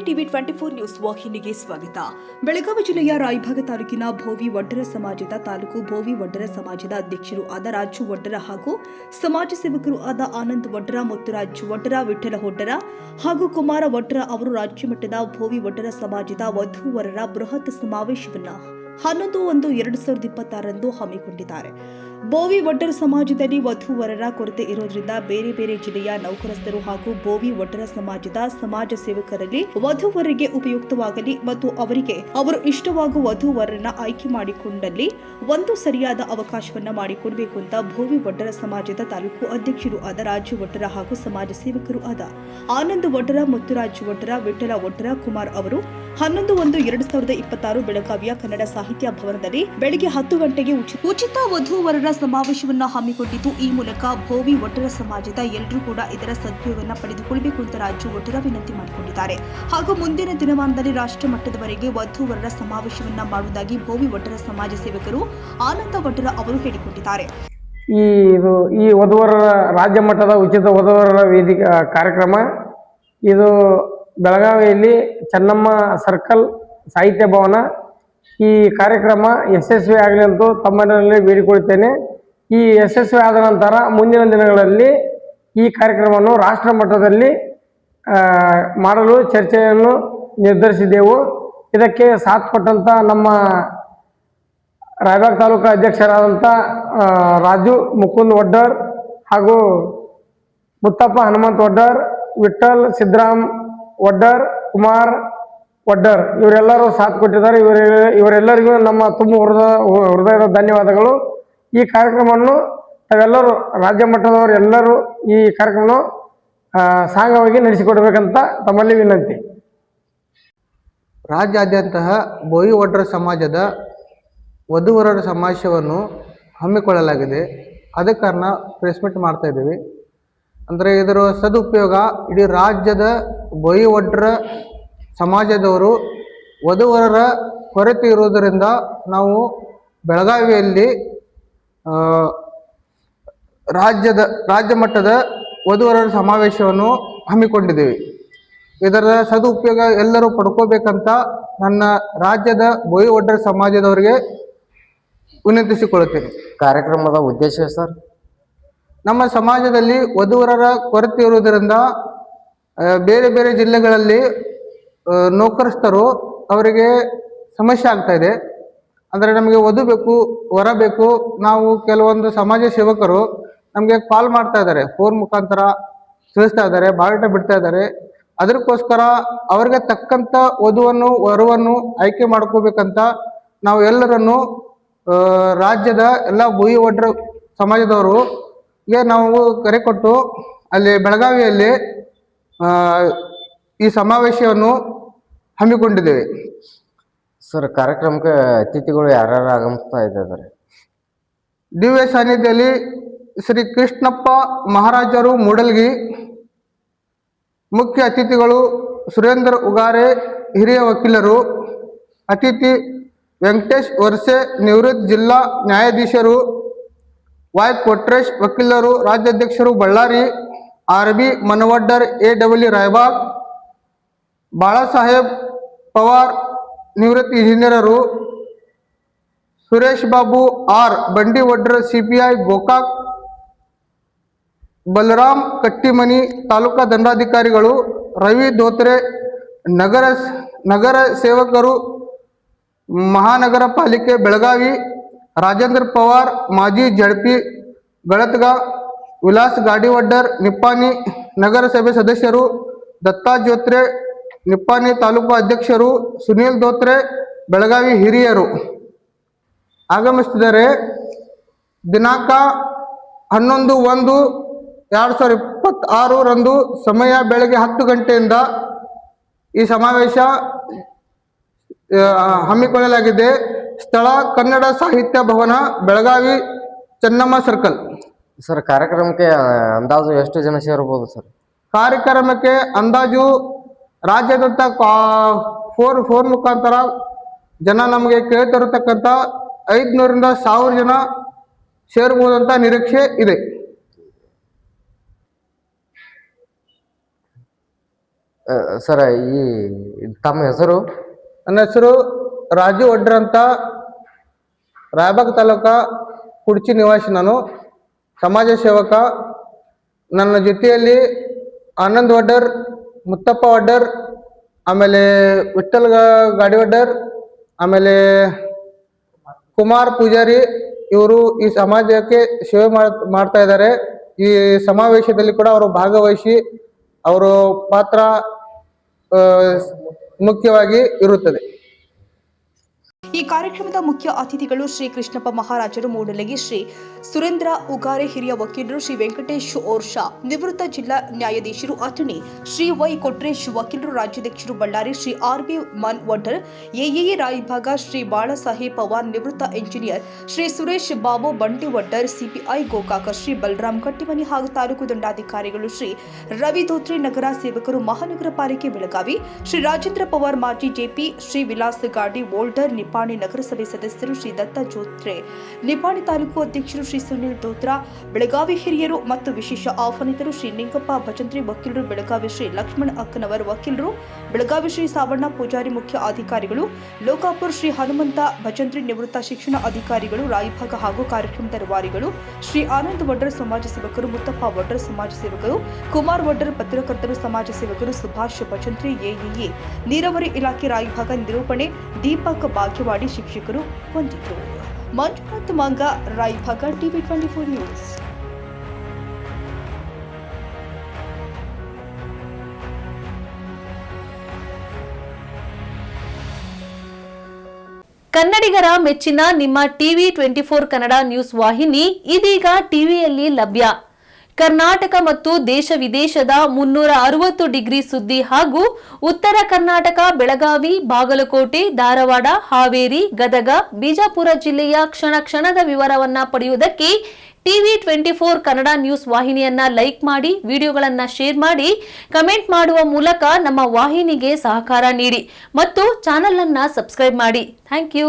TV 24 news ವಾಹಿನಿಗೆ ಸ್ವಾಗತ. ಬೆಳಗಾವಿ ಜಿಲ್ಲೆಯ ರಾಯಭಾಗ ತಾಲೂಕಿನ ಭೋವಿ ಒಡ್ಡರ ಸಮಾಜದ ತಾಲೂಕು ಭೋವಿ ಒಡ್ಡರ ಸಮಾಜದ ಅಧ್ಯಕ್ಷರು ಆದ ರಾಜು ಒಡ್ಡರ ಹಾಗೂ ಸಮಾಜ ಸೇವಕರು ಆದ ಆನಂದ್ ಒಡ್ಡರ, ಮುತ್ತುರಾಜ್ ಒಡ್ಡರ, ವಿಠಲ ಒಡ್ಡರ ಹಾಗೂ ಕುಮಾರ ಒಡ್ಡರ ಅವರು ರಾಜ್ಯ ಮಟ್ಟದ ಭೋವಿ ಒಡ್ಡರ ಸಮಾಜದ ವಧೂವರರ ಬೃಹತ್ ಸಮಾವೇಶವನ್ನು 11/1/2026 ಹಮ್ಮಿಕೊಂಡಿದ್ದಾರೆ. ಭೋವಿ ಒಡ್ಡರ ಸಮಾಜದಲ್ಲಿ ವಧೂವರರ ಕೊರತೆ ಇರೋದ್ರಿಂದ ಬೇರೆ ಬೇರೆ ಜಿಲ್ಲೆಯ ನೌಕರಸ್ಥರು ಹಾಗೂ ಭೋವಿ ಒಡ್ಡರ ಸಮಾಜದ ಸಮಾಜ ಸೇವಕರಲ್ಲಿ ವಧೂವರರಿಗೆ ಉಪಯುಕ್ತವಾಗಲಿ ಮತ್ತು ಅವರಿಗೆ ಅವರು ಇಷ್ಟವಾಗುವ ವಧೂವರರನ್ನ ಆಯ್ಕೆ ಮಾಡಿಕೊಂಡಲ್ಲಿ ಒಂದು ಸರಿಯಾದ ಅವಕಾಶವನ್ನ ಮಾಡಿಕೊಡಬೇಕು ಅಂತ ಭೋವಿ ಒಡ್ಡರ ಸಮಾಜದ ತಾಲೂಕು ಅಧ್ಯಕ್ಷರು ಆದ ರಾಜು ಒಡ್ಡರ ಹಾಗೂ ಸಮಾಜ ಸೇವಕರು ಆದ ಆನಂದ್ ಒಡ್ಡರ, ಮುತ್ತುರಾಜ್ ಒಡ್ಡರ, ವಿಠಲ ಒಡ್ಡರ, ಕುಮಾರ್ ಅವರು 11/1/2026 ಬೆಳಗಾವಿಯ ಕನ್ನಡ ಸಾಹಿತ್ಯ ಭವನದಲ್ಲಿ ಬೆಳಗ್ಗೆ 10 ಗಂಟೆಗೆ ಉಚಿತ ವಧೂವರರ ಸಮಾವೇಶವನ್ನು ಹಮ್ಮಿಕೊಂಡಿದ್ದು, ಈ ಮೂಲಕ ಭೋವಿ ಒಡ್ಡರ ಸಮಾಜದ ಎಲ್ಲರೂ ಕೂಡ ಇದರ ಸದುಪಯೋಗವನ್ನು ಪಡೆದುಕೊಳ್ಳಬೇಕು ಅಂತ ರಾಜು ಒಡ್ಡರ ವಿನಂತಿ ಮಾಡಿಕೊಂಡಿದ್ದಾರೆ. ಹಾಗೂ ಮುಂದಿನ ದಿನಮಾನದಲ್ಲಿ ರಾಷ್ಟ್ರ ಮಟ್ಟದವರೆಗೆ ವಧೂವರರ ಸಮಾವೇಶವನ್ನ ಮಾಡುವುದಾಗಿ ಭೋವಿ ಒಡ್ಡರ ಸಮಾಜ ಸೇವಕರು ಆನಂದ ಒಡ್ಡರ ಅವರು ಹೇಳಿಕೊಂಡಿದ್ದಾರೆ. ಈ ವಧುವರರ ರಾಜ್ಯ ಮಟ್ಟದ ಉಚಿತ ವಧುವರರ ವೇದಿಕೆ ಕಾರ್ಯಕ್ರಮ ಇದು ಬೆಳಗಾವಿಯಲ್ಲಿ ಚೆನ್ನಮ್ಮ ಸರ್ಕಲ್ ಸಾಹಿತ್ಯ ಭವನ. ಈ ಕಾರ್ಯಕ್ರಮ ಯಶಸ್ವಿ ಆಗಲಿ ಅಂತ ತಮ್ಮಲ್ಲಿ ಬೇಡಿಕೊಳ್ಳುತ್ತೇನೆ. ಈ ಯಶಸ್ವಿ ಆದ ನಂತರ ಮುಂದಿನ ದಿನಗಳಲ್ಲಿ ಈ ಕಾರ್ಯಕ್ರಮವನ್ನು ರಾಷ್ಟ್ರ ಮಟ್ಟದಲ್ಲಿ ಮಾಡಲು ಚರ್ಚೆಯನ್ನು ನಿರ್ಧರಿಸಿದ್ದೆವು. ಇದಕ್ಕೆ ಸಾಥ್ ಕೊಟ್ಟಂಥ ನಮ್ಮ ರಾಯಬಾಗ ತಾಲೂಕು ಅಧ್ಯಕ್ಷರಾದಂಥ ರಾಜು ಮುಕುಂದ್ ಒಡ್ಡರ್ ಹಾಗೂ ಮುತ್ತಪ್ಪ ಹನುಮಂತ್ ಒಡ್ಡರ್, ವಿಠಲ್ ಸಿದ್ದರಾಮ್ ಒಡ್ಡರ್, ಕುಮಾರ್ ಒಡ್ಡರ್ ಇವರೆಲ್ಲರೂ ಸಾಥ್ ಕೊಟ್ಟಿದ್ದಾರೆ. ಇವರೆಲ್ಲರಿಗೂ ನಮ್ಮ ತುಂಬ ಹೃದಯದ ಧನ್ಯವಾದಗಳು. ಈ ಕಾರ್ಯಕ್ರಮವನ್ನು ತಾವೆಲ್ಲರೂ ರಾಜ್ಯ ಮಟ್ಟದವರು ಎಲ್ಲರೂ ಈ ಕಾರ್ಯಕ್ರಮ ಸಾಂಗವಾಗಿ ನಡೆಸಿಕೊಡಬೇಕಂತ ತಮ್ಮಲ್ಲಿ ವಿನಂತಿ. ರಾಜ್ಯಾದ್ಯಂತ ಭೋವಿ ಒಡ್ಡರ ಸಮಾಜದ ವಧುವರರ ಸಮಾವೇಶವನ್ನು ಹಮ್ಮಿಕೊಳ್ಳಲಾಗಿದೆ. ಅದೇ ಕಾರಣ ಪ್ರೆಸ್ ಮೀಟ್ ಮಾಡ್ತಾ ಇದ್ದೀವಿ. ಅಂದರೆ ಇದರ ಸದುಪಯೋಗ ಇಡೀ ರಾಜ್ಯದ ಭೋವಿ ಒಡ್ಡರ ಸಮಾಜದವರು ವಧುವರರ ಕೊರತೆ ಇರುವುದರಿಂದ ನಾವು ಬೆಳಗಾವಿಯಲ್ಲಿ ರಾಜ್ಯ ಮಟ್ಟದ ವಧುವರರ ಸಮಾವೇಶವನ್ನು ಹಮ್ಮಿಕೊಂಡಿದ್ದೇವೆ. ಇದರ ಸದುಪಯೋಗ ಎಲ್ಲರೂ ಪಡ್ಕೋಬೇಕಂತ ನನ್ನ ರಾಜ್ಯದ ಭೋವಿ ಒಡ್ಡರ ಸಮಾಜದವರಿಗೆ ವಿನಂತಿಸಿಕೊಳ್ಳುತ್ತೇನೆ. ಕಾರ್ಯಕ್ರಮದ ಉದ್ದೇಶ ಸರ್, ನಮ್ಮ ಸಮಾಜದಲ್ಲಿ ವಧುವರರ ಕೊರತೆ ಇರುವುದರಿಂದ ಬೇರೆ ಬೇರೆ ಜಿಲ್ಲೆಗಳಲ್ಲಿ ನೌಕರಸ್ಥರು ಅವರಿಗೆ ಸಮಸ್ಯೆ ಆಗ್ತಾ ಇದೆ. ಅಂದರೆ ನಮಗೆ ವಧು ಬೇಕು, ವರ ಬೇಕು. ನಾವು ಕೆಲವೊಂದು ಸಮಾಜ ಸೇವಕರು ನಮಗೆ ಕಾಲ್ ಮಾಡ್ತಾ ಇದ್ದಾರೆ, ಫೋನ್ ಮುಖಾಂತರ ತಿಳಿಸ್ತಾ ಇದ್ದಾರೆ, ಬಾಯೋಟ ಬಿಡ್ತಾ ಇದ್ದಾರೆ. ಅದಕ್ಕೋಸ್ಕರ ಅವ್ರಿಗೆ ತಕ್ಕಂಥ ವರವನ್ನು ಆಯ್ಕೆ ಮಾಡ್ಕೋಬೇಕಂತ ನಾವು ಎಲ್ಲರನ್ನು ರಾಜ್ಯದ ಎಲ್ಲ ಭೋವಿ ಒಡ್ಡರ ಸಮಾಜದವರಿಗೆ ನಾವು ಕರೆ ಕೊಟ್ಟು ಅಲ್ಲಿ ಬೆಳಗಾವಿಯಲ್ಲಿ ಈ ಸಮಾವೇಶವನ್ನು ಹಮ್ಮಿಕೊಂಡಿದ್ದೇವೆ. ಸರ್, ಕಾರ್ಯಕ್ರಮಕ್ಕೆ ಅತಿಥಿಗಳು ಯಾರ್ಯಾರು ಆಗಮಿಸ್ತಾ ಇದ್ದಾರೆ? ದಿವ್ಯ ಸಾನ್ನಿಧ್ಯದಲ್ಲಿ ಶ್ರೀ ಕೃಷ್ಣಪ್ಪ ಮಹಾರಾಜರು ಮೂಡಲ್ಗಿ, ಮುಖ್ಯ ಅತಿಥಿಗಳು ಸುರೇಂದ್ರ ಉಗಾರೆ, ಹಿರಿಯ ವಕೀಲರು. ಅತಿಥಿ ವೆಂಕಟೇಶ್ ವರ್ಷೆ, ನಿವೃತ್ತ ಜಿಲ್ಲಾ ನ್ಯಾಯಾಧೀಶರು. ವೈ ಕೊಟ್ರೇಶ್, ವಕೀಲರು, ರಾಜ್ಯಾಧ್ಯಕ್ಷರು ಬಳ್ಳಾರಿ. ಆರ್.ಬಿ. ಮನವಡ್ಡರ್, AW ರಾಯಬಾಗ್. ಬಾಳಾಸಾಹೇಬ್ ಪವಾರ್, ನಿವೃತ್ತ ಇಂಜಿನಿಯರರು. ಸುರೇಶ್ ಬಾಬು ಆರ್, ಬಂಡಿ ಒಡ್ಡರ, CPI ಗೋಕಾಕ್. ಬಲರಾಮ್ ಕಟ್ಟಿಮನಿ, ತಾಲೂಕಾ ದಂಡಾಧಿಕಾರಿಗಳು. ರವಿ ಧೋತ್ರೆ, ನಗರ ಸೇವಕರು, ಮಹಾನಗರ ಪಾಲಿಕೆ ಬೆಳಗಾವಿ. ರಾಜೇಂದ್ರ ಪವಾರ್, ಮಾಜಿ ZP ಗಳತ್ಗ. ವಿಲಾಸ್ ಗಾಡಿವಡ್ಡರ್, ನಿಪ್ಪಾಣಿ ನಗರಸಭೆ ಸದಸ್ಯರು. ದತ್ತಾ ಜೋತ್ರೆ, ನಿಪ್ಪಾಣಿ ತಾಲೂಕು ಅಧ್ಯಕ್ಷರು. ಸುನೀಲ್ ಧೋತ್ರೆ, ಬೆಳಗಾವಿ ಹಿರಿಯರು ಆಗಮಿಸಿದ್ದಾರೆ. ದಿನಾಂಕ 11/1/2026 ರಂದು ಸಮಯ ಬೆಳಗ್ಗೆ 10 ಗಂಟೆಯಿಂದ ಈ ಸಮಾವೇಶ ಹಮ್ಮಿಕೊಳ್ಳಲಾಗಿದೆ. ಸ್ಥಳ ಕನ್ನಡ ಸಾಹಿತ್ಯ ಭವನ, ಬೆಳಗಾವಿ, ಚೆನ್ನಮ್ಮ ಸರ್ಕಲ್. ಸರ್, ಕಾರ್ಯಕ್ರಮಕ್ಕೆ ಅಂದಾಜು ಎಷ್ಟು ಜನ ಸೇರಬಹುದು ಸರ್? ಕಾರ್ಯಕ್ರಮಕ್ಕೆ ಅಂದಾಜು ರಾಜ್ಯಾದ್ಯಂತ ಫೋನ್ ಮುಖಾಂತರ ಜನ ನಮಗೆ ಕೇಳ್ತಿರತಕ್ಕಂಥ 500ರಿಂದ 1000 ಜನ ಸೇರಬಹುದಂತ ನಿರೀಕ್ಷೆ ಇದೆ. ಸರ್ ಈ ತಮ್ಮ ಹೆಸರು? ನನ್ನ ಹೆಸರು ರಾಜು ವಡ್ಡರ್ ಅಂತ, ರಾಯಬಾಗ್ ತಾಲೂಕಾ ಕುಡ್ಚಿ ನಿವಾಸಿ. ನಾನು ಸಮಾಜ ಸೇವಕ. ನನ್ನ ಜೊತೆಯಲ್ಲಿ ಆನಂದ್ ವಡ್ಡರ್, ಮುತ್ತಪ್ಪ ವಡ್ಡರ್, ಆಮೇಲೆ ವಿಠ್ಠಲ್ ಗಾಡಿ ವಡ್ಡರ್, ಆಮೇಲೆ ಕುಮಾರ್ ಪೂಜಾರಿ, ಇವರು ಈ ಸಮಾಜಕ್ಕೆ ಸೇವೆ ಮಾಡ್ತಾ ಇದ್ದಾರೆ. ಈ ಸಮಾವೇಶದಲ್ಲಿ ಕೂಡ ಅವರು ಭಾಗವಹಿಸಿ ಅವರ ಪಾತ್ರ ಮುಖ್ಯವಾಗಿ ಇರುತ್ತದೆ. ಈ ಕಾರ್ಯಕ್ರಮದ ಮುಖ್ಯ ಅತಿಥಿಗಳು ಶ್ರೀ ಕೃಷ್ಣಪ್ಪ ಮಹಾರಾಜರು ಮೂಡಲಗಿ, ಶ್ರೀ ಸುರೇಂದ್ರ ಉಗಾರೆ ಹಿರಿಯ ವಕೀಲರು, ಶ್ರೀ ವೆಂಕಟೇಶ್ ಓರ್ಷಾ ನಿವೃತ್ತ ಜಿಲ್ಲಾ ನ್ಯಾಯಾಧೀಶರು ಅಟರ್ನಿ, ಶ್ರೀ ವೈ ಕೊಟ್ರೇಶ್ ವಕೀಲರು ರಾಜ್ಯಾಧ್ಯಕ್ಷರು ಬಳ್ಳಾರಿ, ಶ್ರೀ ಆರ್ ಬಿ ಮನ್ ವಡ್ಡರ್ ಎಎಇ ರಾಯಭಾಗ, ಶ್ರೀ ಬಾಳಸಾಹೇಬ್ ಪವಾರ್ ನಿವೃತ್ತ ಇಂಜಿನಿಯರ್, ಶ್ರೀ ಸುರೇಶ್ ಬಾಬು ಬಂಡಿ ವಡ್ಡರ್ ಸಿಪಿಐ ಗೋಕಾಕ, ಶ್ರೀ ಬಲರಾಮ್ ಕಟ್ಟಿಮನಿ ಹಾಗೂ ತಾಲೂಕು ದಂಡಾಧಿಕಾರಿಗಳು ಶ್ರೀ ರವಿ ಧೋತ್ರೆ, ನಗರ ಸೇವಕರು ಮಹಾನಗರ ಪಾಲಿಕೆ ಬೆಳಗಾವಿ, ಶ್ರೀ ರಾಜೇಂದ್ರ ಪವಾರ್ ಮಾಜಿ ಜೆಪಿ, ಶ್ರೀ ವಿಲಾಸ್ ಗಾಡಿ ವೋಲ್ಡರ್ ನಿಪಾಣಿ ನಗರಸಭೆ ಸದಸ್ಯರು, ಶ್ರೀ ದತ್ತ ಜೋತ್ರೆ ನಿಪಾಣಿ ತಾಲೂಕು ಅಧ್ಯಕ್ಷರು, ಶ್ರೀ ಸುನಿಲ್ ದೋತ್ರಾ ಬೆಳಗಾವಿ ಹಿರಿಯರು ಮತ್ತು ವಿಶೇಷ ಆಹ್ವಾನಿತರು ಶ್ರೀ ನಿಂಗಪ್ಪ ಭಜಂತ್ರಿ ವಕೀಲರು ಬೆಳಗಾವಿ, ಶ್ರೀ ಲಕ್ಷ್ಮಣ್ ಅಕ್ಕನವರ್ ವಕೀಲರು ಬೆಳಗಾವಿ, ಶ್ರೀ ಸಾವಣ್ಣ ಪೂಜಾರಿ ಮುಖ್ಯ ಅಧಿಕಾರಿಗಳು ಲೋಕಾಪುರ್, ಶ್ರೀ ಹನುಮಂತ ಭಜಂತ್ರಿ ನಿವೃತ್ತ ಶಿಕ್ಷಣ ಅಧಿಕಾರಿಗಳು ರಾಯಭಾಗ ಹಾಗೂ ಕಾರ್ಯಕ್ರಮದ ರೂವಾರಿಗಳು, ಶ್ರೀ ಆನಂದ್ ವಡ್ಡರ್ ಸಮಾಜ ಸೇವಕರು, ಮುತ್ತಪ್ಪ ವಡ್ಡರ್ ಸಮಾಜ ಸೇವಕರು, ಕುಮಾರ್ ವಡ್ಡರ್ ಪತ್ರಕರ್ತರು ಸಮಾಜ ಸೇವಕರು, ಸುಭಾಷ್ ಭಜಂತ್ರಿ ಎಎಇ ನೀರಾವರಿ ಇಲಾಖೆ ರಾಯಭಾಗ ನಿರೂಪಣೆ, ದೀಪಕ್ ಭಾಗ್ಯವಾಡಿ ಶಿಕ್ಷಕರು ಹೊಂದಿದ್ರು. ಮಂಜುನಾಥ್ ಮಂಗ, ರಾಯಭಾಗ, ಟಿವಿ 24 ನ್ಯೂಸ್. ಕನ್ನಡಿಗರ ಮೆಚ್ಚಿನ ನಿಮ್ಮ ಟಿವಿ 24 ಕನ್ನಡ ನ್ಯೂಸ್ ವಾಹಿನಿ ಇದೀಗ ಟಿವಿಯಲ್ಲಿ ಲಭ್ಯ. ಕರ್ನಾಟಕ ಮತ್ತು ದೇಶ ವಿದೇಶದ 360 ಡಿಗ್ರಿ ಸುದ್ದಿ ಹಾಗೂ ಉತ್ತರ ಕರ್ನಾಟಕ, ಬೆಳಗಾವಿ, ಬಾಗಲಕೋಟೆ, ಧಾರವಾಡ, ಹಾವೇರಿ, ಗದಗ, ಬಿಜಾಪುರ ಜಿಲ್ಲೆಯ ಕ್ಷಣ ಕ್ಷಣದ ವಿವರವನ್ನ ಪಡೆಯುವುದಕ್ಕೆ ಟಿವಿ 24 ಕನ್ನಡ ನ್ಯೂಸ್ ವಾಹಿನಿಯನ್ನ ಲೈಕ್ ಮಾಡಿ, ವಿಡಿಯೋಗಳನ್ನ ಶೇರ್ ಮಾಡಿ, ಕಮೆಂಟ್ ಮಾಡುವ ಮೂಲಕ ನಮ್ಮ ವಾಹಿನಿಗೆ ಸಹಕಾರ ನೀಡಿ ಮತ್ತು ಚಾನೆಲ್ ಅನ್ನ ಸಬ್ಸ್ಕ್ರೈಬ್ ಮಾಡಿ. Thank you.